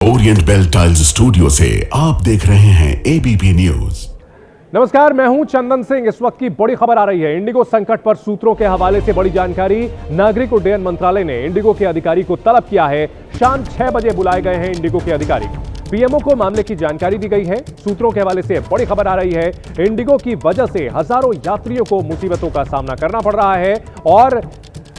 Orient bell tiles studio से आप देख रहे हैं एबीपी न्यूज। नमस्कार, मैं हूं चंदन सिंह। इस वक्त की बड़ी खबर आ रही है। इंडिगो संकट पर सूत्रों के हवाले से बड़ी जानकारी। नागरिक उड्डयन मंत्रालय ने इंडिगो के अधिकारी को तलब किया है। शाम 6 बजे बुलाए गए हैं इंडिगो के अधिकारी। पीएमओ को मामले की जानकारी दी गई है। सूत्रों के हवाले से बड़ी खबर आ रही है। इंडिगो की वजह से हजारों यात्रियों को मुसीबतों का सामना करना पड़ रहा है और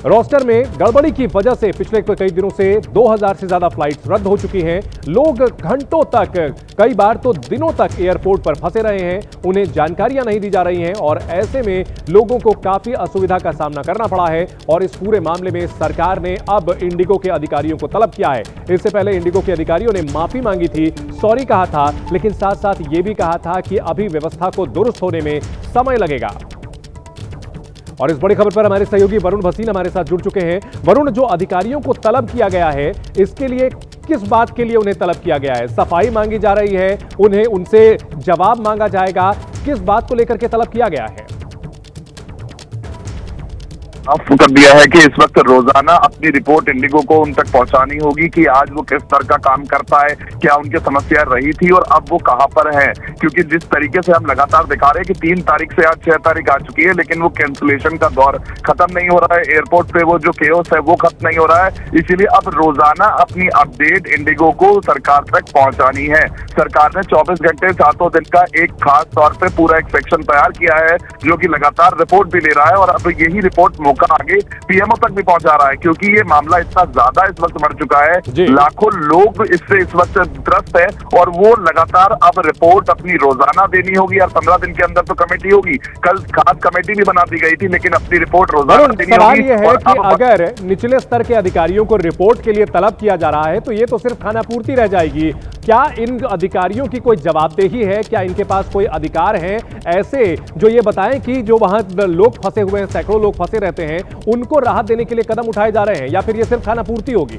रोस्टर में गड़बड़ी की वजह से पिछले कई दिनों से 2000 से ज्यादा फ्लाइट्स रद्द हो चुकी हैं। लोग घंटों तक, कई बार तो दिनों तक एयरपोर्ट पर फंसे रहे हैं। उन्हें जानकारियां नहीं दी जा रही हैं और ऐसे में लोगों को काफी असुविधा का सामना करना पड़ा है। और इस पूरे मामले में सरकार ने अब इंडिगो के अधिकारियों को तलब किया है। इससे पहले इंडिगो के अधिकारियों ने माफी मांगी थी, सॉरी कहा था, लेकिन साथ साथ ये भी कहा था कि अभी व्यवस्था को दुरुस्त होने में समय लगेगा। और इस बड़ी खबर पर हमारे सहयोगी वरुण भसीन हमारे साथ जुड़ चुके हैं। वरुण, जो अधिकारियों को तलब किया गया है, इसके लिए किस बात के लिए उन्हें तलब किया गया है? सफाई मांगी जा रही है, उन्हें उनसे जवाब मांगा जाएगा, किस बात को लेकर के तलब किया गया है? कर दिया है कि इस वक्त रोजाना अपनी रिपोर्ट इंडिगो को उन तक पहुंचानी होगी कि आज वो किस तरह का काम करता है, क्या उनकी समस्या रही थी और अब वो कहां पर है। क्योंकि जिस तरीके से हम लगातार दिखा रहे हैं कि 3 तारीख से आज 6 तारीख आ चुकी है, लेकिन वो कैंसिलेशन का दौर खत्म नहीं हो रहा है। एयरपोर्ट पे वो जो केओस है वो खत्म नहीं हो रहा है। इसीलिए अब रोजाना अपनी अपडेट इंडिगो को सरकार तक पहुंचानी है। सरकार ने 24 घंटे 7 दिन का एक खास तौर पे पूरा एक सेक्शन तैयार किया है, जो कि लगातार रिपोर्ट भी ले रहा है और अब यही रिपोर्ट मौका आगे पीएमओ तक भी पहुंचा रहा है। क्योंकि ये मामला इतना ज्यादा इस वक्त बढ़ चुका है, लाखों लोग इससे इस वक्त त्रस्त है और वो लगातार अब रिपोर्ट अपनी रोजाना देनी होगी। और 15 दिन के अंदर तो कमेटी होगी। कल खास कमेटी भी बना दी गई थी, लेकिन अपनी रिपोर्ट रोजाना देनी होगी। सवाल ये है कि अगर निचले स्तर के अधिकारियों को रिपोर्ट के लिए तलब किया जा रहा है तो ये तो सिर्फ खानापूर्ति रह जाएगी। क्या इन अधिकारियों की कोई जवाबदेही है? क्या इनके पास कोई अधिकार है ऐसे जो ये बताएं कि जो वहां लोग फंसे हुए हैं, सैकड़ों लोग फंसे रहते हैं, उनको राहत देने के लिए कदम उठाए जा रहे हैं, या फिर ये सिर्फ खानापूर्ति होगी?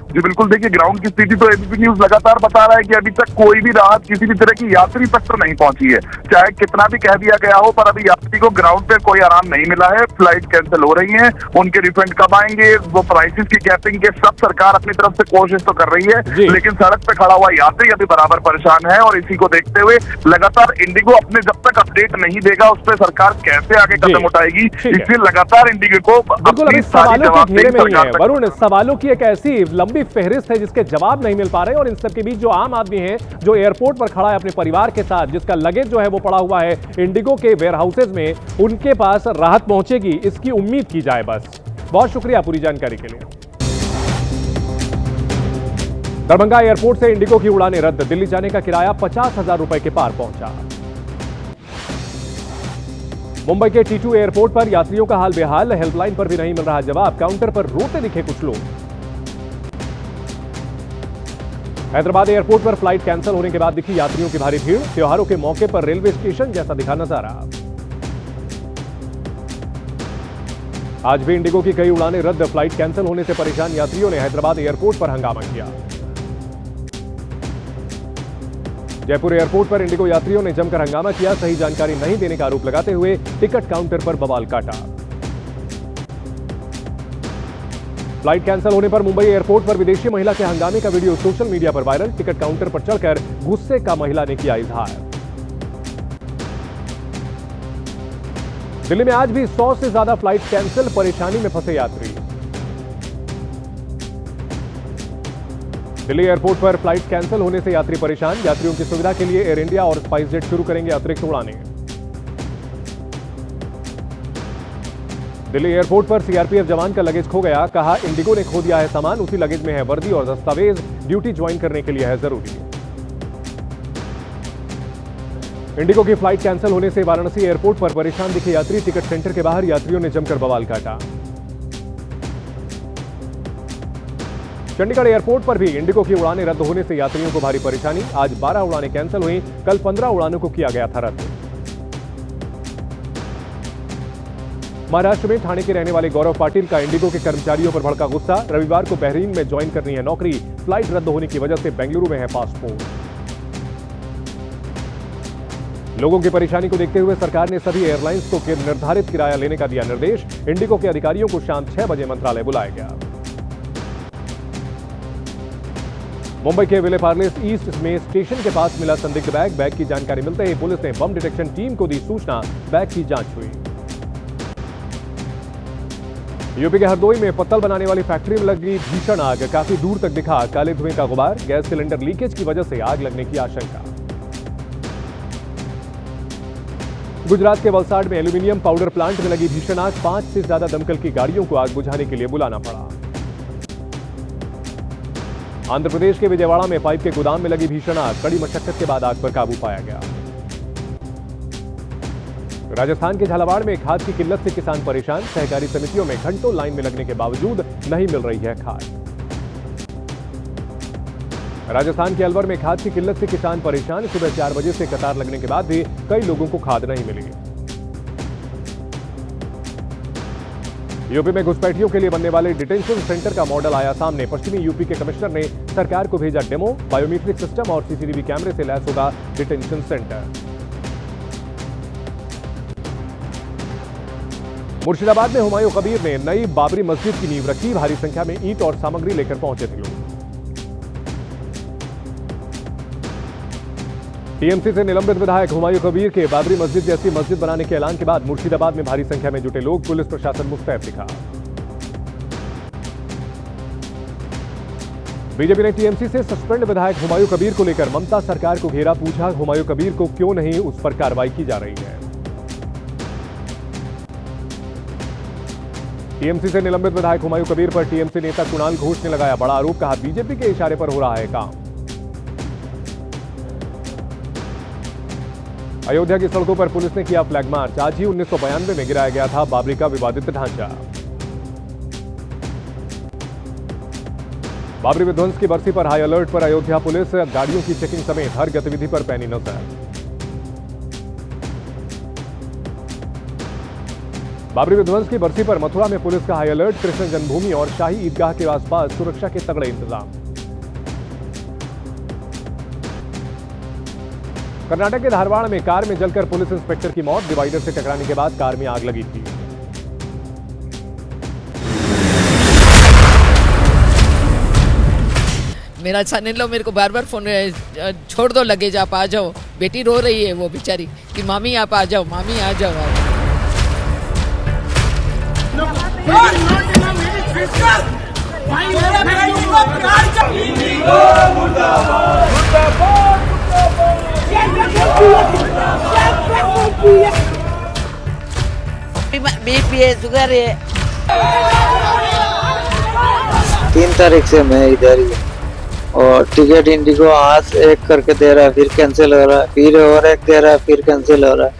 जी बिल्कुल, देखिए ग्राउंड की स्थिति तो एबीपी न्यूज लगातार बता रहा है कि अभी तक कोई भी राहत किसी भी तरह की यात्री तक तो नहीं पहुंची है। चाहे कितना भी कह दिया गया हो, पर अभी यात्री को ग्राउंड पे कोई आराम नहीं मिला है। फ्लाइट कैंसिल हो रही है, उनके रिफंड कब आएंगे, वो प्राइसेस की कैपिंग के सब सरकार अपनी तरफ से कोशिश तो कर रही है, लेकिन सड़क पे खड़ा हुआ यात्री अभी बराबर परेशान है। और इसी को देखते हुए लगातार इंडिगो अपने जब तक अपडेट नहीं देगा उस पर सरकार कैसे आगे कदम उठाएगी, इसलिए लगातार इंडिगो को अपनी सारी जवाबदेही। वरुण, सवालों की एक ऐसी लंबी फहरिस्त है जिसके जवाब नहीं मिल पा रहे हैं और इन सब के बीच जो आम आदमी है, जो एयरपोर्ट पर खड़ा है अपने परिवार के साथ, जिसका लगेज जो है वो पड़ा हुआ है इंडिगो के वेयरहाउसेज में, उनके पास राहत पहुंचेगी, इसकी उम्मीद की जाए बस। बहुत शुक्रिया पूरी जानकारी के लिए। दरभंगा एयरपोर्ट से इंडिगो की उड़ानें रद्द। दिल्ली जाने का किराया 50,000 रुपए के पार पहुंचा। मुंबई के T2 एयरपोर्ट पर यात्रियों का हाल बेहाल। हेल्पलाइन पर भी नहीं मिल रहा जवाब। काउंटर पर रोते दिखे कुछ लोग। हैदराबाद एयरपोर्ट पर फ्लाइट कैंसिल होने के बाद दिखी यात्रियों की भारी भीड़। त्योहारों के मौके पर रेलवे स्टेशन जैसा दिखा नजारा। आज भी इंडिगो की कई उड़ानें रद्द। फ्लाइट कैंसिल होने से परेशान यात्रियों ने हैदराबाद एयरपोर्ट पर हंगामा किया। जयपुर एयरपोर्ट पर इंडिगो यात्रियों ने जमकर हंगामा किया। सही जानकारी नहीं देने का आरोप लगाते हुए टिकट काउंटर पर बवाल काटा। फ्लाइट कैंसिल होने पर मुंबई एयरपोर्ट पर विदेशी महिला के हंगामे का वीडियो सोशल मीडिया पर वायरल। टिकट काउंटर पर चढ़कर गुस्से का महिला ने किया इजहार। दिल्ली में आज भी 100 से ज्यादा फ्लाइट कैंसिल। परेशानी में फंसे यात्री। दिल्ली एयरपोर्ट पर फ्लाइट कैंसिल होने से यात्री परेशान। यात्रियों की सुविधा के लिए एयर इंडिया और स्पाइसजेट शुरू करेंगे अतिरिक्त उड़ानें। दिल्ली एयरपोर्ट पर सीआरपीएफ जवान का लगेज खो गया। कहा इंडिगो ने खो दिया है सामान, उसी लगेज में है वर्दी और दस्तावेज। ड्यूटी ज्वाइन करने के लिए है जरूरी। इंडिगो की फ्लाइट कैंसिल होने से वाराणसी एयरपोर्ट पर परेशान दिखे यात्री। टिकट सेंटर के बाहर यात्रियों ने जमकर बवाल काटा। चंडीगढ़ एयरपोर्ट पर भी इंडिगो की उड़ानें रद्द होने से यात्रियों को भारी परेशानी। आज 12 उड़ानें कैंसिल हुई। कल 15 उड़ानों को किया गया था रद्द। महाराष्ट्र में ठाणे के रहने वाले गौरव पाटिल का इंडिगो के कर्मचारियों पर भड़का गुस्सा। रविवार को बहरीन में ज्वाइन करनी है नौकरी। फ्लाइट रद्द होने की वजह से बेंगलुरु में है पासपोर्ट। लोगों की परेशानी को देखते हुए सरकार ने सभी एयरलाइंस को निर्धारित किराया लेने का दिया निर्देश। इंडिगो के अधिकारियों को शाम 6 बजे मंत्रालय बुलाया गया। मुंबई के विले पार्लेस ईस्ट में स्टेशन के पास मिला संदिग्ध बैग की जानकारी मिलते ही पुलिस ने बम डिटेक्शन टीम को दी सूचना। बैग की जांच हुई। यूपी के हरदोई में पत्तल बनाने वाली फैक्ट्री में लगी भीषण आग। काफी दूर तक दिखा काले धुएं का गुबार। गैस सिलेंडर लीकेज की वजह से आग लगने की आशंका। गुजरात के वलसाड में एल्यूमिनियम पाउडर प्लांट में लगी भीषण आग। 5 से ज्यादा दमकल की गाड़ियों को आग बुझाने के लिए बुलाना पड़ा। आंध्र प्रदेश के विजयवाड़ा में पाइप के गोदाम में लगी भीषण आग। कड़ी मशक्कत के बाद आग पर काबू पाया गया। राजस्थान के झालावाड़ में खाद की किल्लत से किसान परेशान। सहकारी समितियों में घंटों लाइन में लगने के बावजूद नहीं मिल रही है खाद। राजस्थान के अलवर में खाद की किल्लत से किसान परेशान। सुबह 4 बजे से कतार लगने के बाद भी कई लोगों को खाद नहीं मिली। यूपी में घुसपैठियों के लिए बनने वाले डिटेंशन सेंटर का मॉडल आया सामने। पश्चिमी यूपी के कमिश्नर ने सरकार को भेजा डेमो। बायोमेट्रिक सिस्टम और सीसीटीवी कैमरे से लैस होगा डिटेंशन सेंटर। मुर्शिदाबाद में हुमायूं कबीर ने नई बाबरी मस्जिद की नींव रखी। भारी संख्या में ईंट और सामग्री लेकर पहुंचे थे लोग। टीएमसी से निलंबित विधायक हुमायूं कबीर के बाबरी मस्जिद जैसी मस्जिद बनाने के ऐलान के बाद मुर्शिदाबाद में भारी संख्या में जुटे लोग। पुलिस प्रशासन मुस्तैद दिखा। बीजेपी ने टीएमसी से सस्पेंड विधायक हुमायूं कबीर को लेकर ममता सरकार को घेरा। पूछा हुमायूं कबीर को क्यों नहीं उस पर कार्रवाई की जा रही है। टीएमसी से निलंबित विधायक हुमायूं कबीर पर टीएमसी नेता कुणाल घोष ने लगाया बड़ा आरोप। कहा बीजेपी के इशारे पर हो रहा है काम। अयोध्या की सड़कों पर पुलिस ने किया फ्लैग मार्च। आज ही 1992 में गिराया गया था बाबरी का विवादित ढांचा। बाबरी विध्वंस की बरसी पर हाई अलर्ट पर अयोध्या पुलिस। गाड़ियों की चेकिंग समेत हर गतिविधि पर पैनी नजर। बाबरी विध्वंस की बरसी पर मथुरा में पुलिस का हाई अलर्ट। कृष्ण जन्मभूमि और शाही ईदगाह के आसपास सुरक्षा के तगड़े इंतजाम। कर्नाटक के धारवाड़ में कार में जलकर पुलिस इंस्पेक्टर की मौत। डिवाइडर से टकराने के बाद कार में आग लगी थी। मेरा सन इन लो मेरे को बार बार फोन छोड़ दो लगेज, आप आ जाओ। बेटी रो रही है वो बेचारी कि मामी आप आ जाओ, मामी आ जाओ। बीपी है, शुगर है। 3 तारीख से मैं इधर ही और टिकट इंडिगो आज एक करके दे रहा है, फिर कैंसिल हो रहा है, फिर और एक दे रहा है, फिर कैंसिल हो रहा है।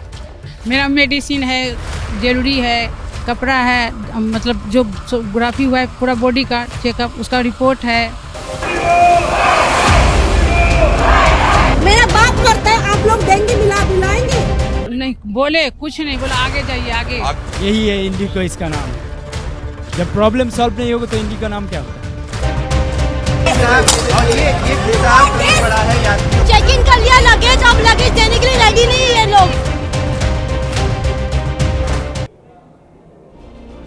मेरा मेडिसिन है, जरूरी है, कपड़ा है, मतलब जो सोनोग्राफी हुआ है पूरा बॉडी का चेकअप, उसका रिपोर्ट है। मेरा बात करता है, आप लोग देंगे बुलाएंगे? नहीं बोले, कुछ नहीं बोला, आगे जाइए आगे। यही है इंडिगो, इसका नाम है। जब प्रॉब्लम सॉल्व नहीं होगा तो इंडिगो का नाम क्या होगा? चेकिंग कर लिया लगेज, अब लगेज देने के लिए रेडी नहीं है ये लोग।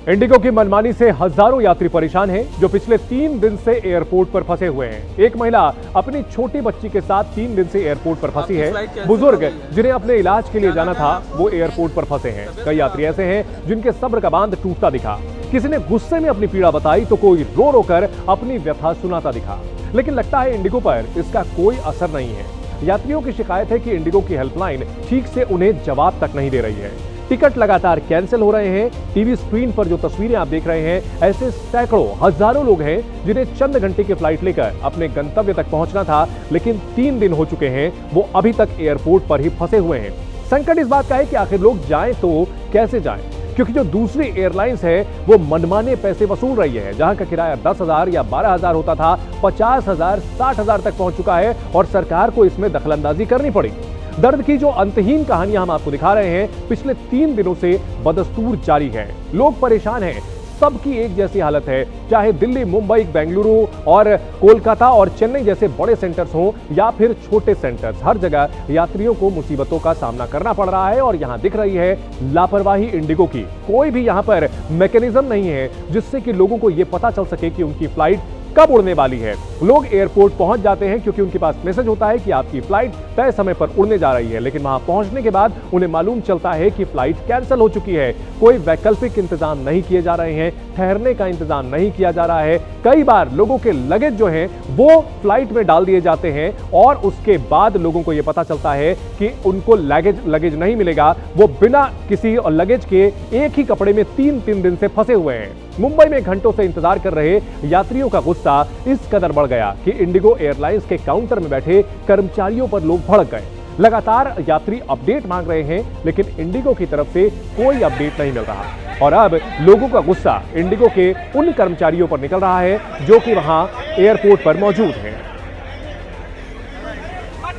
इंडिगो की मनमानी से हजारों यात्री परेशान हैं, जो पिछले 3 दिन से एयरपोर्ट पर फंसे हुए हैं। एक महिला अपनी छोटी बच्ची के साथ 3 दिन से एयरपोर्ट पर फंसी है। बुजुर्ग जिन्हें अपने इलाज के लिए जाना था वो एयरपोर्ट पर फंसे हैं। कई यात्री ऐसे हैं जिनके सब्र का बांध टूटता दिखा। किसी ने गुस्से में अपनी पीड़ा बताई तो कोई रो रो कर अपनी व्यथा सुनाता दिखा। लेकिन लगता है इंडिगो पर इसका कोई असर नहीं है। यात्रियों की शिकायत है कि इंडिगो की हेल्पलाइन ठीक से उन्हें जवाब तक नहीं दे रही है। टिकट लगातार कैंसिल हो रहे हैं। टीवी स्क्रीन पर जो तस्वीरें आप देख रहे हैं, ऐसे सैकड़ों हजारों लोग हैं जिन्हें चंद घंटे की फ्लाइट लेकर अपने गंतव्य तक पहुंचना था, लेकिन 3 दिन हो चुके हैं, वो अभी तक एयरपोर्ट पर ही फंसे हुए हैं। संकट इस बात का है कि आखिर लोग जाएं तो कैसे जाएं, क्योंकि जो दूसरी एयरलाइंस है वो मनमाने पैसे वसूल रही है। जहां का किराया 10,000 या 12,000 होता था, 50,000, 60,000 तक पहुंच चुका है और सरकार को इसमें दखलंदाजी करनी पड़ी। दर्द की जो अंतहीन कहानियां हम आपको दिखा रहे हैं, पिछले 3 दिनों से बदस्तूर जारी है। लोग परेशान हैं, सबकी एक जैसी हालत है, चाहे दिल्ली, मुंबई, बेंगलुरु और कोलकाता और चेन्नई जैसे बड़े सेंटर्स हों या फिर छोटे सेंटर्स, हर जगह यात्रियों को मुसीबतों का सामना करना पड़ रहा है। और यहां दिख रही है लापरवाही इंडिगो की। कोई भी यहां पर मैकेनिज्म नहीं है जिससे कि लोगों को यह पता चल सके कि उनकी फ्लाइट कब उड़ने वाली है। लोग एयरपोर्ट पहुंच जाते हैं क्योंकि उनके पास मैसेज होता है कि आपकी फ्लाइट तय समय पर उड़ने जा रही है, लेकिन वहां पहुंचने के बाद उन्हें मालूम चलता है कि फ्लाइट कैंसिल हो चुकी है। कोई वैकल्पिक इंतजाम नहीं किए जा रहे हैं, ठहरने का इंतजाम नहीं किया जा रहा है। कई बार लोगों के लगेज जो हैं वो फ्लाइट में डाल दिए जाते हैं और उसके बाद लोगों को यह पता चलता है कि उनको लगेज नहीं मिलेगा। वो बिना किसी लगेज के एक ही कपड़े में 3 दिन से फंसे हुए हैं। मुंबई में घंटों से इंतजार कर रहे यात्रियों का गुस्सा इस कदर बढ़ गया कि इंडिगो एयरलाइंस के काउंटर में बैठे कर्मचारियों पर लोग भड़क गए। लगातार यात्री अपडेट मांग रहे हैं, लेकिन इंडिगो की तरफ से कोई अपडेट नहीं मिल रहा और अब लोगों का गुस्सा इंडिगो के उन कर्मचारियों पर निकल रहा है जो कि वहां एयरपोर्ट पर मौजूद हैं।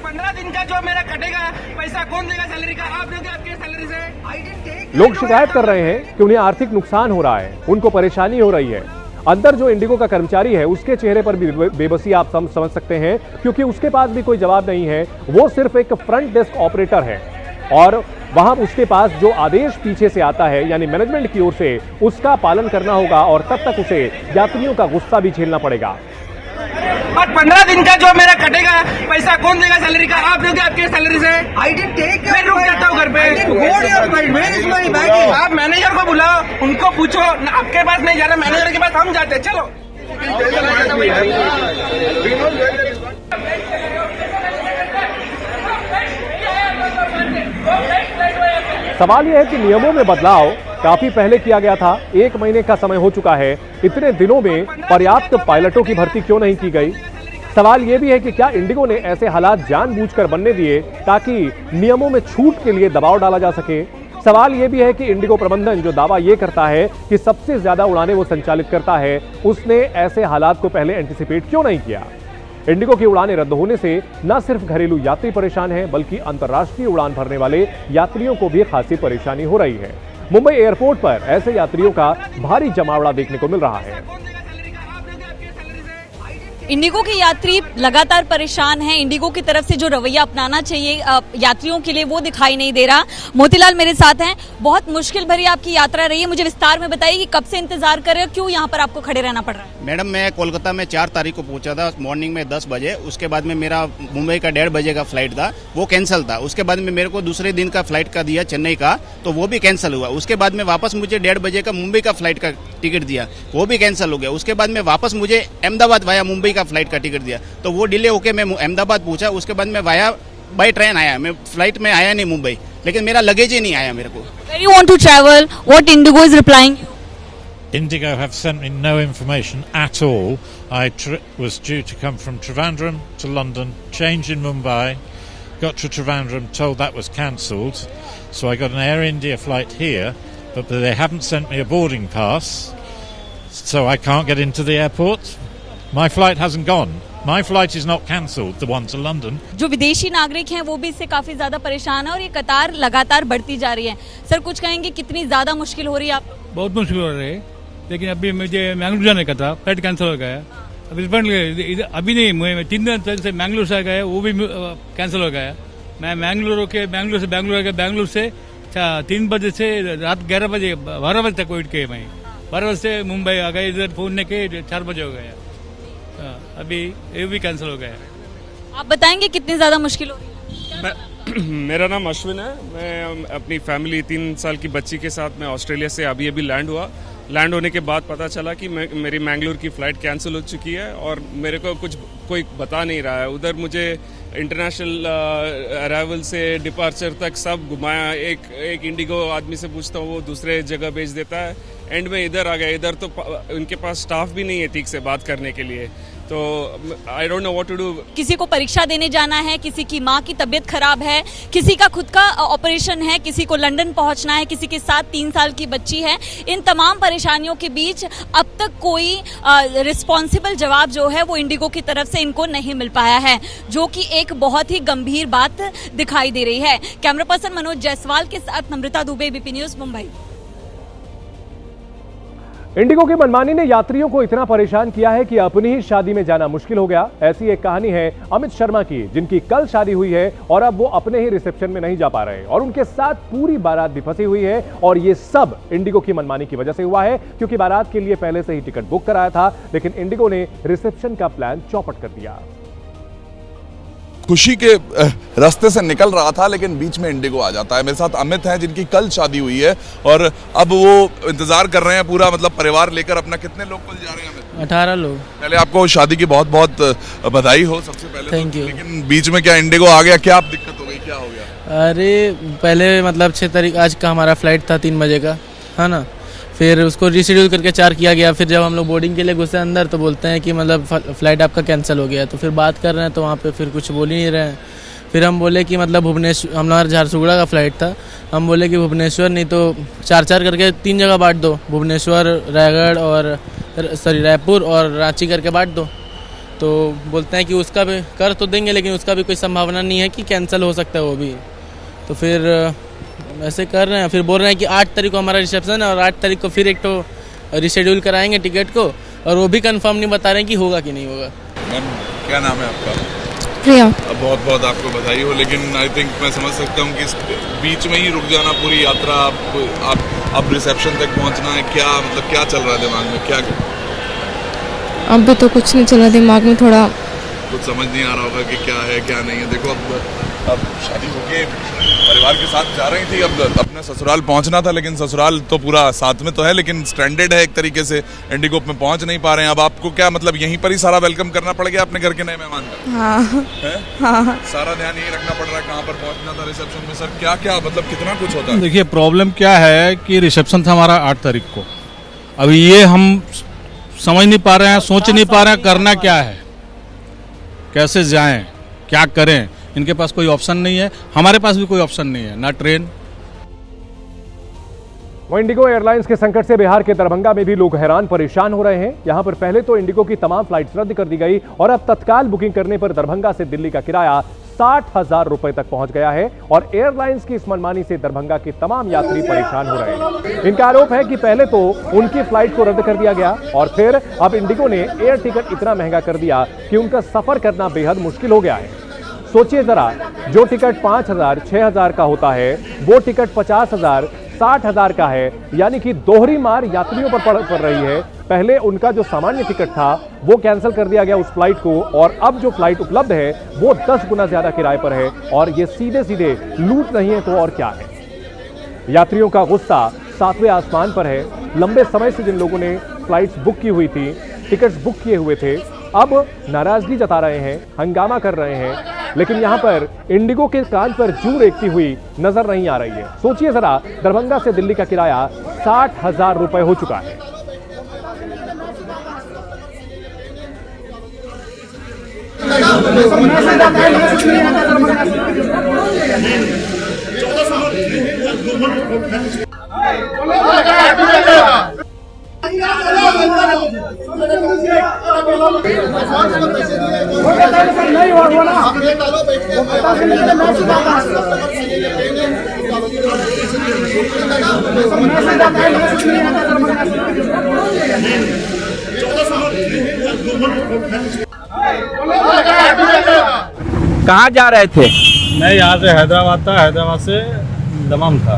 15 दिन का जो मेरा कटेगा पैसा कौन देगा सैलरी का? आप दोगे आपके सैलरी से? लोग शिकायत कर रहे हैं कि उन्हें आर्थिक नुकसान हो रहा है, उनको परेशानी हो रही है। अंदर जो इंडिगो का कर्मचारी है उसके चेहरे पर भी बेबसी आप समझ सकते हैं, क्योंकि उसके पास भी कोई जवाब नहीं है। वो सिर्फ एक फ्रंट डेस्क ऑपरेटर है और वहां उसके पास जो आदेश पीछे से आता है यानी मैनेजमेंट की ओर से, उसका पालन करना होगा और तब तक उसे यात्रियों का गुस्सा भी झेलना पड़ेगा। और 15 दिन का जो मेरा कटेगा पैसा कौन देगा सैलरी का? आप दोगे आपके सैलरी से? मैं रुक जाता हूँ घर पे। आप मैनेजर को बुलाओ, उनको पूछो। आपके पास नहीं जा रहा, मैनेजर के पास हम जाते। चलो सवाल यह है कि नियमों में बदलाव काफी पहले किया गया था, 1 महीने का समय हो चुका है। इतने दिनों में पर्याप्त पायलटों की भर्ती क्यों नहीं की गई? सवाल यह भी है कि क्या इंडिगो ने ऐसे हालात जानबूझकर बनने दिए ताकि नियमों में छूट के लिए दबाव डाला जा सके? सवाल यह भी है कि इंडिगो प्रबंधन जो दावा यह करता है कि सबसे ज्यादा उड़ानें वो संचालित करता है, उसने ऐसे हालात को पहले एंटिसिपेट क्यों नहीं किया? इंडिगो की उड़ानें रद्द होने से न सिर्फ घरेलू यात्री परेशान हैं, बल्कि अंतर्राष्ट्रीय उड़ान भरने वाले यात्रियों को भी खासी परेशानी हो रही है। मुंबई एयरपोर्ट पर ऐसे यात्रियों का भारी जमावड़ा देखने को मिल रहा है। इंडिगो के यात्री लगातार परेशान हैं। इंडिगो की तरफ से जो रवैया अपनाना चाहिए यात्रियों के लिए वो दिखाई नहीं दे रहा। मोतीलाल मेरे साथ हैं। बहुत मुश्किल भरी आपकी यात्रा रही है, मुझे विस्तार में बताइए कि कब से इंतजार कर रहे हो, क्यों यहाँ पर आपको खड़े रहना पड़ रहा है? मैडम, मैं कोलकाता में 4 तारीख को पहुंचा था मॉर्निंग में 10 बजे। उसके बाद में मेरा मुंबई का 1:30 बजे का फ्लाइट था, वो कैंसिल था। उसके बाद में मेरे को दूसरे दिन का फ्लाइट का दिया चेन्नई का, तो वो भी कैंसिल हुआ। उसके बाद में वापस मुझे 1:30 बजे का मुंबई का फ्लाइट का टिकट दिया, वो भी कैंसिल हो गया। उसके बाद में वापस मुझे अहमदाबाद वाया मुंबई का फ्लाइट का टिकट दिया, तो वो डिले होके मैं अहमदाबाद पहुंचा। उसके बाद मैं वाया बाय ट्रेन आया, मैं फ्लाइट में आया नहीं मुंबई, लेकिन मेरा लगेज ही नहीं आया मेरे को। Where you want to travel? What Indigo is replying? Indigo have sent me no information at all. I was due to come from Trivandrum to London, change in Mumbai, got to Trivandrum, told that was cancelled, so I got an Air India flight here, but they haven't sent me a boarding pass, so I can't get into the airport. My flight hasn't gone. My flight is not cancelled, the one to London. जो विदेशी नागरिक हैं वो भी इससे काफी ज्यादा परेशान है और ये कतार लगातार बढ़ती जा रही है। सर, कुछ कहेंगे कितनी ज्यादा मुश्किल हो रही है आपको? बहुत मुश्किल हो रही है, लेकिन अभी मुझे मैंगलोर जाने का था, फ्लाइट कैंसिल हो गया। अभी नहीं, मैं 3 दिन तक से मैंगलोर से गया, वो भी कैंसिल हो गया। मैं मैंगलोर से बैंगलोर से 3 बजे से रात 11 बजे 12 बजे तक वेट किए। मैं 12 बजे से मुंबई आ गया, इधर पहुंचने के 4 बजे हो गया। अभी ये भी कैंसिल हो गया। आप बताएंगे कितनी ज्यादा मुश्किल हो रही है? मेरा नाम अश्विन है। मैं अपनी फैमिली 3 साल की बच्ची के साथ मैं ऑस्ट्रेलिया से अभी लैंड हुआ। लैंड होने के बाद पता चला कि मेरी मैंगलोर की फ़्लाइट कैंसिल हो चुकी है और मेरे को कोई बता नहीं रहा है। उधर मुझे इंटरनेशनल अराइवल से डिपार्चर तक सब घुमाया। एक इंडिगो आदमी से पूछता हूँ, वो दूसरे जगह भेज देता है। एंड में इधर आ गया। इधर तो उनके पास स्टाफ भी नहीं है ठीक से बात करने के लिए, तो I don't know what to do. किसी को परीक्षा देने जाना है, किसी की माँ की तबीयत खराब है, किसी का खुद का ऑपरेशन है, किसी को लंदन पहुंचना है, किसी के साथ 3 साल की बच्ची है। इन तमाम परेशानियों के बीच अब तक कोई रिस्पॉन्सिबल जवाब जो है वो इंडिगो की तरफ से इनको नहीं मिल पाया है, जो कि एक बहुत ही गंभीर बात दिखाई दे रही है। कैमरा पर्सन मनोज जायसवाल के साथ नम्रता दुबे, एबीपी न्यूज, मुंबई। इंडिगो की मनमानी ने यात्रियों को इतना परेशान किया है कि अपनी ही शादी में जाना मुश्किल हो गया। ऐसी एक कहानी है अमित शर्मा की, जिनकी कल शादी हुई है और अब वो अपने ही रिसेप्शन में नहीं जा पा रहे और उनके साथ पूरी बारात भी फंसी हुई है। और ये सब इंडिगो की मनमानी की वजह से हुआ है, क्योंकि बारात के लिए पहले से ही टिकट बुक कराया था, लेकिन इंडिगो ने रिसेप्शन का प्लान चौपट कर दिया। खुशी के रास्ते से निकल रहा था, लेकिन बीच में इंडिगो आ जाता है। मेरे साथ अमित हैं, जिनकी कल शादी हुई है और अब वो इंतजार कर रहे हैं, पूरा मतलब परिवार लेकर अपना। कितने लोग कल जा रहे हैं अमित? 18 लोग। पहले आपको शादी की बहुत बहुत बधाई हो सबसे पहले। Thank you. लेकिन बीच में क्या इंडिगो आ गया, क्या दिक्कत हो गई, क्या हो गया? अरे पहले मतलब 6 तारीख आज का हमारा फ्लाइट था 3 बजे का, है ना। फिर उसको रीशेड्यूल करके 4 किया गया। फिर जब हम लोग बोर्डिंग के लिए घुसे अंदर तो बोलते हैं कि मतलब फ़्लाइट आपका कैंसिल हो गया। तो फिर बात कर रहे हैं तो वहाँ पे फिर कुछ बोल ही नहीं रहे हैं। फिर हम बोले कि मतलब भुवनेश्वर, हमारा झारसुगुड़ा का फ़्लाइट था, हम बोले कि भुवनेश्वर नहीं तो 4-4 करके 3 जगह बांट दो, भुवनेश्वर, रायगढ़ और रायपुर और रांची करके बांट दो। तो बोलते हैं कि उसका भी कर तो देंगे, लेकिन उसका भी कोई संभावना नहीं है कि कैंसिल हो सकता है वो भी। तो फिर ऐसे कर रहे हैं। फिर बोल रहे हैं कि 8 तारीख को हमारा रिसेप्शन है और 8 तारीख को फिर एक तो रिशेड्यूल कराएंगे टिकट को, और वो भी कंफर्म नहीं बता रहे हैं कि होगा कि नहीं होगा। मैम क्या नाम है आपका? प्रिया। बहुत बहुत आपको बधाई हो, लेकिन आई थिंक मैं समझ सकता हूँ कि बीच में ही रुक जाना पूरी यात्रा, आप रिसेप्शन तक पहुँचना है, क्या मतलब क्या चल रहा है दिमाग में, क्या? अब भी तो कुछ नहीं चल रहा दिमाग में, थोड़ा कुछ समझ नहीं आ रहा होगा कि क्या है क्या नहीं है। देखो अब शादी होके परिवार के साथ जा रही थी, अब अपने ससुराल पहुंचना था, लेकिन ससुराल तो पूरा साथ में तो है, लेकिन स्ट्रैंडेड है एक तरीके से, इंडिगो में पहुंच नहीं पा रहे हैं। अब आपको क्या मतलब यहीं पर ही सारा वेलकम करना पड़ गया अपने घर के नए मेहमान का? हाँ। सारा ध्यान यही रखना पड़ रहा है, कहाँ पर पहुंचना था रिसेप्शन में, सर क्या क्या मतलब कितना कुछ होता है? देखिए प्रॉब्लम क्या है कि रिसेप्शन था हमारा 8 तारीख को। अभी ये हम समझ नहीं पा रहे हैं, सोच नहीं पा रहे हैं करना क्या है, कैसे जाएं, क्या करें। इनके पास कोई ऑप्शन नहीं है, हमारे पास भी कोई ऑप्शन नहीं है, ना ट्रेन। वो इंडिगो एयरलाइंस के संकट से बिहार के दरभंगा में भी लोग हैरान परेशान हो रहे हैं। यहां पर पहले तो इंडिगो की तमाम फ्लाइट्स रद्द कर दी गई और अब तत्काल बुकिंग करने पर दरभंगा से दिल्ली का किराया 60,000 रुपए तक पहुंच गया है और एयरलाइंस की इस मनमानी से दरभंगा के तमाम यात्री परेशान हो रहे हैं। इनका आरोप है कि पहले तो उनकी फ्लाइट को रद्द कर दिया गया और फिर अब इंडिगो ने एयर टिकट इतना महंगा कर दिया कि उनका सफर करना बेहद मुश्किल हो गया है। सोचिए जरा, जो टिकट 5,000, 6,000 का होता है वो टिकट 50,000, 60,000 का है, यानी कि दोहरी मार यात्रियों पर पड़ रही है। पहले उनका जो सामान्य टिकट था वो कैंसिल कर दिया गया उस फ्लाइट को, और अब जो फ्लाइट उपलब्ध है वो 10 गुना ज्यादा किराए पर है। और ये सीधे सीधे लूट नहीं है तो और क्या है। यात्रियों का गुस्सा 7वें आसमान पर है। लंबे समय से जिन लोगों ने फ्लाइट्स बुक की हुई थी, टिकट्स बुक किए हुए थे, अब नाराजगी जता रहे हैं, हंगामा कर रहे हैं, लेकिन यहां पर इंडिगो के कान पर जू रेखती हुई नजर नहीं आ रही है। सोचिए जरा, दरभंगा से दिल्ली का किराया 60,000 रुपए हो चुका है। कहाँ जा रहे थे? मैं यहाँ से हैदराबाद था, हैदराबाद से दमम था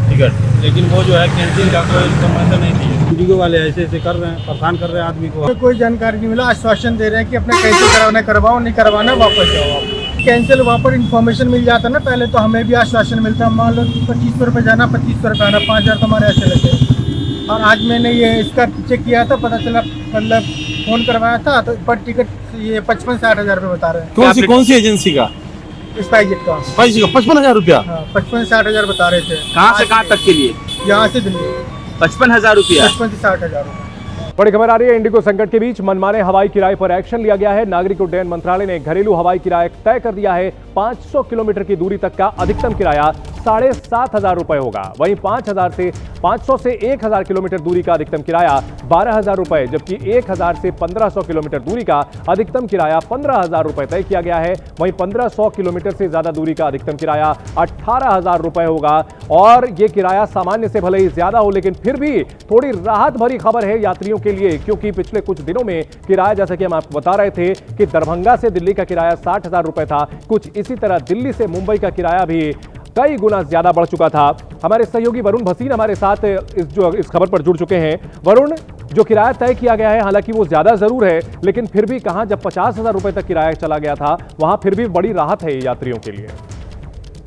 टिकट, लेकिन वो जो है कैंसिल का कोई इन्फॉर्मेशन नहीं दी। इंडिगो वाले ऐसे कर रहे हैं, परेशान कर रहे हैं आदमी को। कोई जानकारी नहीं मिला, आश्वासन दे रहे हैं कि अपने कैसे करवाना करवाओ, नहीं करवाना वापस जाओ आप। कैंसिल वहाँ पर इन्फॉर्मेशन मिल जाता ना पहले, तो हमें भी आश्वासन मिलता। मान लो 2500 रुपये जाना, 2500 रुपये आना, 5,000 तो हमारे ऐसे लगे। और आज मैंने ये इसका चेक किया था, पता चला मतलब फ़ोन करवाया था तो पर टिकट ये 55-60 हज़ार रुपये बता रहे हैं। कौन सी एजेंसी का? स्पाइसजेट का। 55,000 रुपया? 55-60 हज़ार बता रहे थे। कहाँ से कहाँ तक के लिए? यहाँ से दिल्ली। 55,000 रुपया? 55 से 60,000 रुपये। बड़ी खबर आ रही है, इंडिगो संकट के बीच मनमाने हवाई किराए पर एक्शन लिया गया है। नागरिक उड्डयन मंत्रालय ने घरेलू हवाई किराया तय कर दिया है। 500 किलोमीटर की दूरी तक का अधिकतम किराया 7,500 रुपए होगा। वहीं 500 से 1,000 किलोमीटर दूरी का अधिकतम किराया 12,000 रुपए, जबकि 1,000 से 1,500 किलोमीटर दूरी का अधिकतम किराया 15,000 रुपए तय किया गया है। वहीं 1,500 किलोमीटर से ज्यादा दूरी का अधिकतम किराया 18,000 रुपए होगा। और यह किराया सामान्य से भले ही ज्यादा हो, लेकिन फिर भी थोड़ी राहत भरी खबर है यात्रियों के लिए, क्योंकि पिछले कुछ दिनों में किराया, जैसा कि हम आपको बता रहे थे कि दरभंगा से दिल्ली का किराया 60,000 रुपए था, कुछ इसी तरह दिल्ली से मुंबई का किराया भी कई गुना ज्यादा बढ़ चुका था। हमारे सहयोगी वरुण भसीन हमारे साथ इस खबर पर जुड़ चुके हैं। वरुण, जो किराया तय किया गया है, हालांकि वो ज्यादा जरूर है, लेकिन फिर भी कहां जब 50,000 रुपए तक किराया चला गया था, वहां फिर भी बड़ी राहत है यात्रियों के लिए।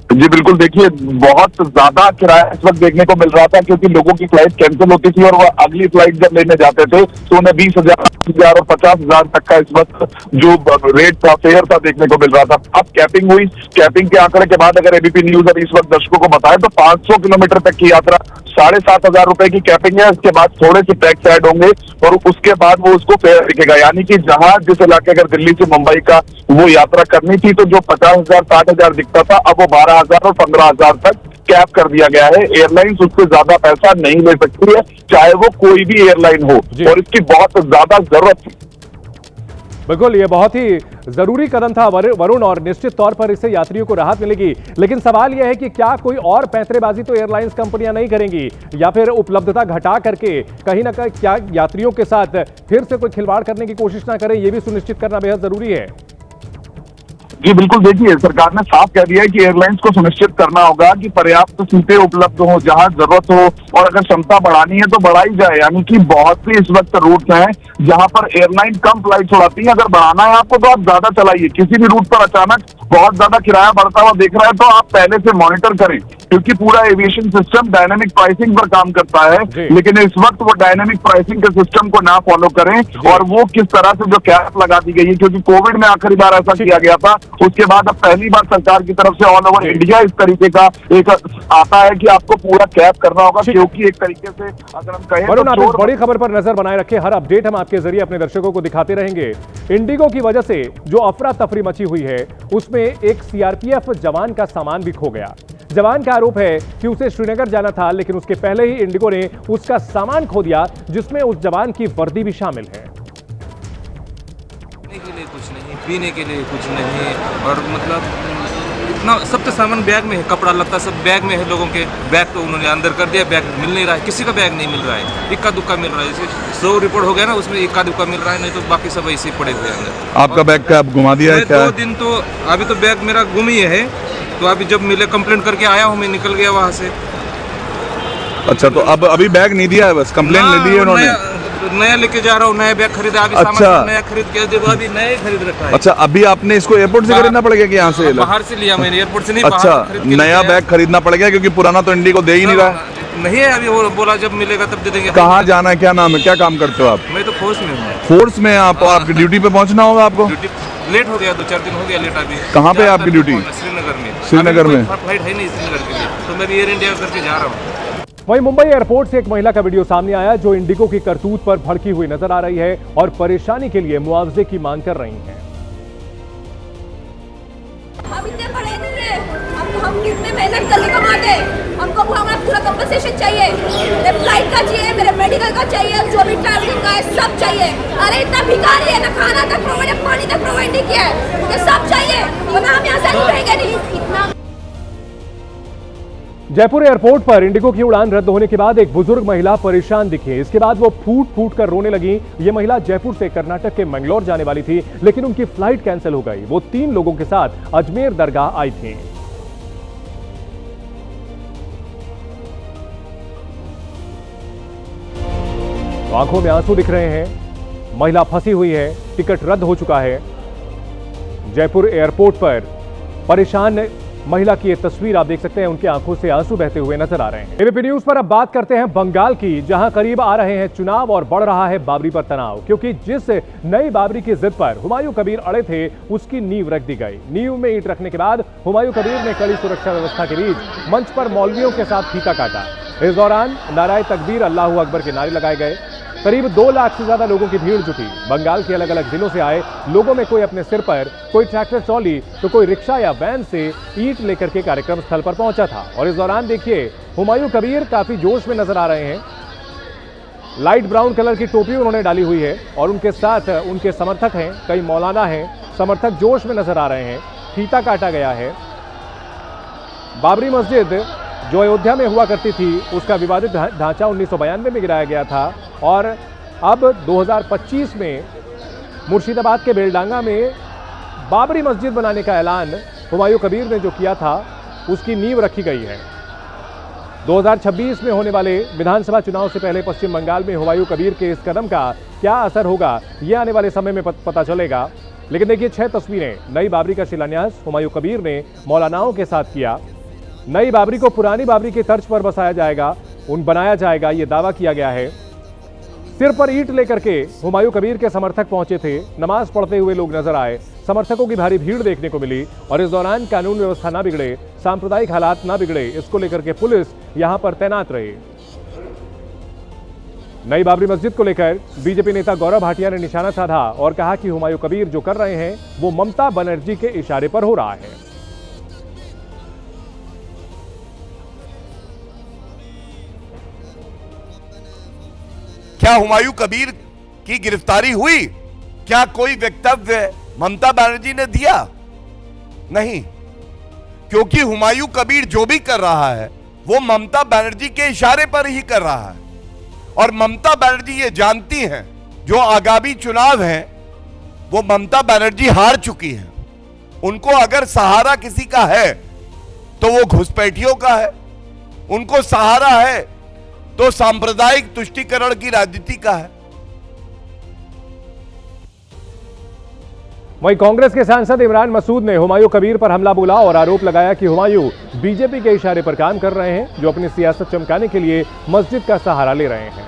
जी बिल्कुल, देखिए बहुत ज्यादा किराया इस वक्त देखने को मिल रहा था, क्योंकि लोगों की फ्लाइट कैंसिल होती थी और वो अगली फ्लाइट जब लेने जाते थे तो उन्हें 20,000 और 50,000 तक का इस वक्त जो रेट था, फेयर था, देखने को मिल रहा था। अब कैपिंग हुई, कैपिंग के आंकड़े के बाद अगर एबीपी न्यूज अभी इस वक्त दर्शकों को बताए तो 500 किलोमीटर तक की यात्रा 7,500 रुपए की कैपिंग है। उसके बाद थोड़े से टैक्स ऐड होंगे और उसके बाद वो उसको फेयर दिखेगा, यानी कि जहां जिस इलाके अगर दिल्ली से मुंबई का वो यात्रा करनी थी तो जो 50,000 60,000 दिखता था, अब वो 12,000 और 15,000 तक कैप कर दिया गया है। एयरलाइंस उससे ज्यादा पैसा नहीं ले सकती है, चाहे वो कोई भी एयरलाइन हो, और इसकी बहुत ज्यादा जरूरत थी। बिल्कुल, ये बहुत ही जरूरी कदम था वरुण, और निश्चित तौर पर इससे यात्रियों को राहत मिलेगी। लेकिन सवाल यह है कि क्या कोई और पैंतरेबाजी तो एयरलाइंस कंपनियां नहीं करेंगी, या फिर उपलब्धता घटा करके कहीं ना कहीं क्या यात्रियों के साथ फिर से कोई खिलवाड़ करने की कोशिश ना करें, यह भी सुनिश्चित करना बेहद जरूरी है। जी बिल्कुल, देखिए सरकार ने साफ कह दिया है कि एयरलाइंस को सुनिश्चित करना होगा कि पर्याप्त सीटें उपलब्ध हो, जहां जरूरत हो, और अगर क्षमता बढ़ानी है तो बढ़ाई जाए। यानी कि बहुत सी इस वक्त रूट हैं जहां पर एयरलाइन कम फ्लाइट उड़ाती है, अगर बढ़ाना है आपको तो आप ज्यादा चलाइए। किसी भी रूट पर अचानक बहुत ज्यादा किराया बढ़ता हुआ देख रहा है तो आप पहले से मॉनिटर करें, क्योंकि पूरा एविएशन सिस्टम डायनामिक प्राइसिंग पर काम करता है। लेकिन इस वक्त वो डायनामिक प्राइसिंग के सिस्टम को ना फॉलो करें, और वो किस तरह से जो कैप लगा दी गई है, क्योंकि कोविड में आखिरी बार ऐसा किया गया था, उसके बाद अब पहली बार सरकार की तरफ से ऑल ओवर इंडिया इस तरीके का एक आता है कि आपको पूरा कैप करना होगा, क्योंकि एक तरीके से अगर हम कहें वरुण, आप इस बड़ी खबर पर नजर बनाए रखें, हर अपडेट हम आपके जरिए अपने दर्शकों को दिखाते रहेंगे। इंडिगो की वजह से जो अफरा तफरी मची हुई है, उसमें एक सीआरपीएफ जवान का सामान भी खो गया। जवान का आरोप है कि उसे श्रीनगर जाना था, लेकिन उसके पहले ही इंडिगो ने उसका सामान खो दिया, जिसमें उस जवान की वर्दी भी शामिल है। के लिए कुछ नहीं, पीने के लिए कुछ नहीं, और मतलब इतना सब तो सामान बैग में है, कपड़ा लत्ता सब बैग में है। लोगों के बैग तो उन्होंने अंदर कर दिया, बैग मिल नहीं रहा है, किसी का बैग नहीं मिल रहा है, इक्का दुक्का मिल रहा है। जैसे 100 रिपोर्ट हो गया ना, उसमें इक्का दुक्का मिल रहा है, नहीं तो बाकी सब ऐसे ही पड़े हुए हैं अंदर। आपका बैग क्या आप घुमा दिया है क्या? 2 दिन तो अभी तो बैग मेरा गुम ही है, तो अभी जब मिले कंप्लेंट करके आया हूँ, मैं निकल गया वहाँ से। अच्छा, तो अब अभी बैग नहीं दिया है, बस कंप्लेंट ले ली है उन्होंने? नया लेके जा रहा हूँ, नया बैग खरीदा अभी। अच्छा, सामान नया खरीद के देखो, अभी नया खरीद रखा है। अच्छा, अभी आपने इसको एयरपोर्ट से खरीदना पड़ेगा कि यहाँ से? बाहर से लिया मैंने, एयरपोर्ट से नहीं। अच्छा, नया बैग खरीदना पड़ेगा, क्योंकि पुराना तो इंडिगो दे ही नहीं रहा। नहीं है अभी, वो बोला जब मिलेगा तब दे देंगे। कहाँ जाना है, क्या नाम है, क्या काम करते हो आप? मैं तो फोर्स में हूँ। फोर्स में आप? आपकी ड्यूटी पे पहुँचना होगा आपको? लेट हो गया, 2-4 दिन हो गया लेट। अभी कहाँ पे है आपकी ड्यूटी? श्रीनगर में। श्रीनगर में फ्लाइट है नहीं श्रीनगर के लिए, तो मैं भी एयर इंडिया करके जा रहा हूँ। वहीं मुंबई एयरपोर्ट से एक महिला का वीडियो सामने आया, जो इंडिगो की करतूत पर भड़की हुई नजर आ रही है और परेशानी के लिए मुआवजे की मांग कर रही हैं। हम इतने बड़े नहीं है, हम कितने मेहनत करके कमाते हैं, हमको हमारा पूरा कंपनसेशन चाहिए। मेरे फ्लाइट का चाहिए, मेरे मेडिकल का चाहिए, जो भी ट्रैवलिंग का है सब चाहिए। अरे इतना भिखारी है ना, खाना तक प्रोवाइड है, पानी तक प्रोवाइड नहीं किया है, मुझे सब चाहिए, वरना हम यहाँ से रहेंगे नहीं। इतना जयपुर एयरपोर्ट पर इंडिगो की उड़ान रद्द होने के बाद एक बुजुर्ग महिला परेशान दिखी। इसके बाद वो फूट फूट कर रोने लगी। ये महिला जयपुर से कर्नाटक के मंगलौर जाने वाली थी, लेकिन उनकी फ्लाइट कैंसिल हो गई। वो 3 लोगों के साथ अजमेर दरगाह आई थी। आंखों में आंसू दिख रहे हैं, महिला फंसी हुई है, टिकट रद्द हो चुका है। जयपुर एयरपोर्ट पर परेशान महिला की ये तस्वीर आप देख सकते हैं, उनकी आंखों से आंसू बहते हुए नजर आ रहे हैं। एबीपी न्यूज पर अब बात करते हैं बंगाल की, जहां करीब आ रहे हैं चुनाव और बढ़ रहा है बाबरी पर तनाव, क्योंकि जिस नई बाबरी की जिद पर हुमायूं कबीर अड़े थे, उसकी नींव रख दी गई। नींव में ईंट रखने के बाद हुमायूं कबीर ने कड़ी सुरक्षा व्यवस्था के बीच मंच पर मौलवियों के साथ फीता काटा। इस दौरान नाराए तकबीर, अल्लाहू अकबर के नारे लगाए गए। करीब 2 लाख से ज्यादा लोगों की भीड़ जुटी। बंगाल के अलग अलग जिलों से आए लोगों में कोई अपने सिर पर, कोई ट्रैक्टर ट्रॉली तो कोई रिक्शा या वैन से ईंट लेकर के कार्यक्रम स्थल पर पहुंचा था। और इस दौरान देखिए हुमायूं कबीर काफी जोश में नजर आ रहे हैं। लाइट ब्राउन कलर की टोपी उन्होंने डाली हुई है और उनके साथ उनके समर्थक हैं, कई मौलाना हैं। समर्थक जोश में नजर आ रहे हैं। फीता काटा गया है। बाबरी मस्जिद जो अयोध्या में हुआ करती थी उसका विवादित ढांचा 1992 में गिराया गया था और अब 2025 में मुर्शिदाबाद के बेलडांगा में बाबरी मस्जिद बनाने का ऐलान हुमायूं कबीर ने जो किया था उसकी नींव रखी गई है। 2026 में होने वाले विधानसभा चुनाव से पहले पश्चिम बंगाल में हुमायूं कबीर के इस कदम का क्या असर होगा ये आने वाले समय में पता चलेगा। लेकिन देखिए 6 तस्वीरें। नई बाबरी का शिलान्यास हुमायूं कबीर ने मौलानाओं के साथ किया। नई बाबरी को पुरानी बाबरी के तर्ज पर बनाया जाएगा ये दावा किया गया है। सिर पर ईंट लेकर के हुमायूं कबीर के समर्थक पहुंचे थे। नमाज पढ़ते हुए लोग नजर आए। समर्थकों की भारी भीड़ देखने को मिली और इस दौरान कानून व्यवस्था ना बिगड़े, सांप्रदायिक हालात ना बिगड़े, इसको लेकर के पुलिस यहां पर तैनात रही। नई बाबरी मस्जिद को लेकर बीजेपी नेता गौरव भाटिया ने निशाना साधा और कहा कि हुमायूं कबीर जो कर रहे हैं वो ममता बनर्जी के इशारे पर हो रहा है। क्या हुमायूं कबीर की गिरफ्तारी हुई? क्या कोई वक्तव्य ममता बनर्जी ने दिया? नहीं, क्योंकि हुमायूं कबीर जो भी कर रहा है वो ममता बनर्जी के इशारे पर ही कर रहा है और ममता बनर्जी ये जानती हैं जो आगामी चुनाव हैं वो ममता बनर्जी हार चुकी है। उनको अगर सहारा किसी का है तो वो घुसपैठियों का है। उनको सहारा है तो सांप्रदायिक तुष्टीकरण की राजनीति का है। वहीं कांग्रेस के सांसद इमरान मसूद ने हुमायूं कबीर पर हमला बोला और आरोप लगाया कि हुमायूं बीजेपी के इशारे पर काम कर रहे हैं जो अपनी सियासत चमकाने के लिए मस्जिद का सहारा ले रहे हैं।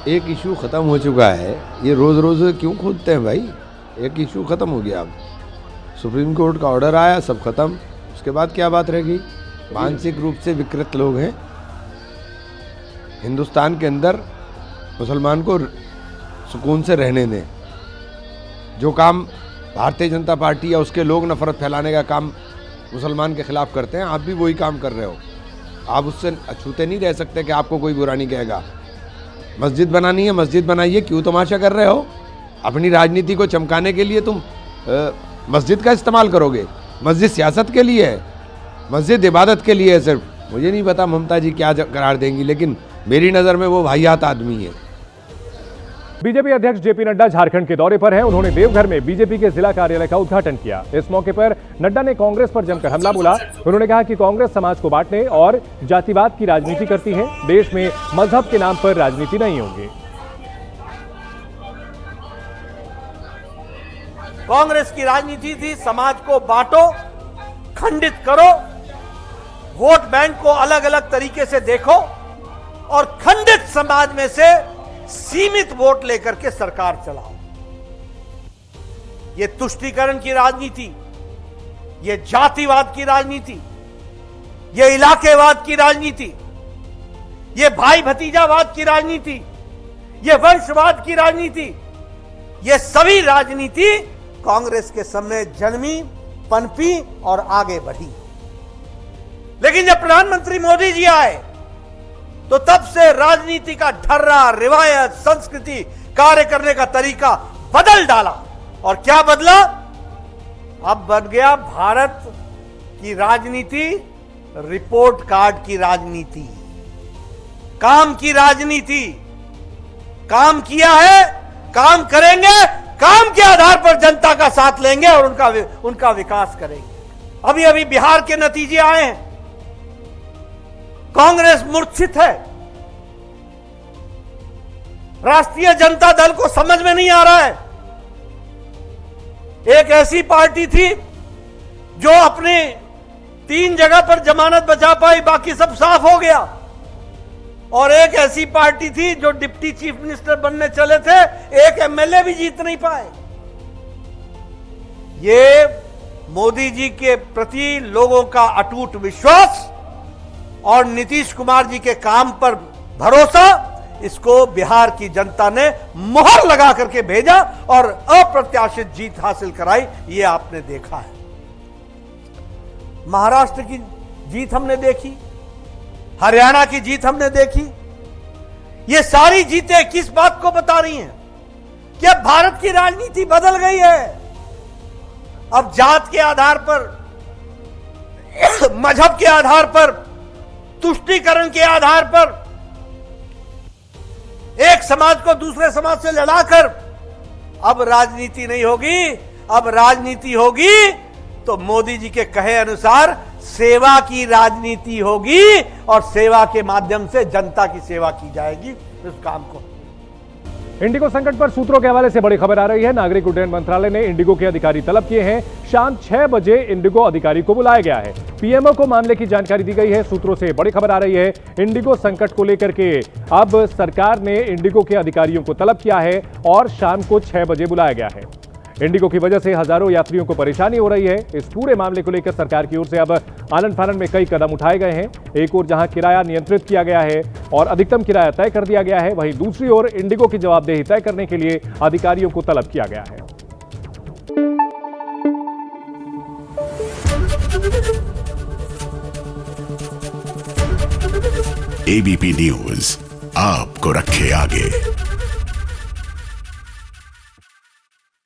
एक इशू खत्म हो चुका है, ये रोज रोज क्यों खोदते हैं भाई? एक इशू खत्म हो गया। अब सुप्रीम कोर्ट का ऑर्डर आया, सब खत्म। उसके बाद क्या बात रहेगी? मानसिक रूप से विकृत लोग हैं। हिंदुस्तान के अंदर मुसलमान को सुकून से रहने दें। जो काम भारतीय जनता पार्टी या उसके लोग नफरत फैलाने का काम मुसलमान के खिलाफ करते हैं, आप भी वही काम कर रहे हो। आप उससे अछूते नहीं रह सकते कि आपको कोई बुरा नहीं कहेगा। मस्जिद बनानी है, मस्जिद बनाइए। क्यों तमाशा कर रहे हो? अपनी राजनीति को चमकाने के लिए तुम मस्जिद का इस्तेमाल करोगे। मस्जिद सियासत के लिए है, मस्जिद इबादत के लिए है सिर्फ। मुझे नहीं पता ममता जी क्या करार देंगी, लेकिन मेरी नज़र में वो वाहियात आदमी है। बीजेपी अध्यक्ष जेपी नड्डा झारखंड के दौरे पर हैं। उन्होंने देवघर में बीजेपी के जिला कार्यालय का उद्घाटन किया। इस मौके पर नड्डा ने कांग्रेस पर जमकर हमला बोला। उन्होंने कहा कि कांग्रेस समाज को बांटने और जातिवाद की राजनीति करती है। देश में मजहब के नाम पर राजनीति नहीं होगी। कांग्रेस की राजनीति थी समाज को बांटो, खंडित करो, वोट बैंक को अलग अलग तरीके से देखो और खंडित समाज में से सीमित वोट लेकर के सरकार चलाओ। ये तुष्टीकरण की राजनीति, ये जातिवाद की राजनीति, ये इलाकेवाद की राजनीति, ये भाई भतीजावाद की राजनीति, ये वंशवाद की राजनीति, ये सभी राजनीति कांग्रेस के सामने जन्मी, पनपी और आगे बढ़ी। लेकिन जब प्रधानमंत्री मोदी जी आए तो तब से राजनीति का ढर्रा, रिवायत, संस्कृति, कार्य करने का तरीका बदल डाला। और क्या बदला? अब बन गया भारत की राजनीति रिपोर्ट कार्ड की राजनीति, काम की राजनीति। काम किया है, काम करेंगे, काम के आधार पर जनता का साथ लेंगे और उनका विकास करेंगे। अभी अभी बिहार के नतीजे आए हैं। कांग्रेस मूर्छित है। राष्ट्रीय जनता दल को समझ में नहीं आ रहा है। एक ऐसी पार्टी थी जो अपने 3 जगह पर जमानत बचा पाई, बाकी सब साफ हो गया। और एक ऐसी पार्टी थी जो डिप्टी चीफ मिनिस्टर बनने चले थे, एक एमएलए भी जीत नहीं पाए। ये मोदी जी के प्रति लोगों का अटूट विश्वास और नीतीश कुमार जी के काम पर भरोसा, इसको बिहार की जनता ने मोहर लगा करके भेजा और अप्रत्याशित जीत हासिल कराई, ये आपने देखा है। महाराष्ट्र की जीत हमने देखी, हरियाणा की जीत हमने देखी। ये सारी जीतें किस बात को बता रही हैं कि अब भारत की राजनीति बदल गई है। अब जात के आधार पर, मजहब के आधार पर, तुष्टीकरण के आधार पर एक समाज को दूसरे समाज से लड़ाकर अब राजनीति नहीं होगी। अब राजनीति होगी तो मोदी जी के कहे अनुसार सेवा की राजनीति होगी और सेवा के माध्यम से जनता की सेवा की जाएगी। इस काम को इंडिगो संकट पर सूत्रों के हवाले से बड़ी खबर आ रही है। नागरिक उड्डयन मंत्रालय ने इंडिगो के अधिकारी तलब किए हैं। शाम 6 बजे इंडिगो अधिकारी को बुलाया गया है। पीएमओ को मामले की जानकारी दी गई है। सूत्रों से बड़ी खबर आ रही है। इंडिगो संकट को लेकर के अब सरकार ने इंडिगो के अधिकारियों को तलब किया है और शाम को 6 बजे बुलाया गया है। इंडिगो की वजह से हजारों यात्रियों को परेशानी हो रही है। इस पूरे मामले को लेकर सरकार की ओर से अब आनन फानन में कई कदम उठाए गए हैं। एक ओर जहां किराया नियंत्रित किया गया है और अधिकतम किराया तय कर दिया गया है, वहीं दूसरी ओर इंडिगो की जवाबदेही तय करने के लिए अधिकारियों को तलब किया गया है। एबीपी न्यूज आपको रखे आगे।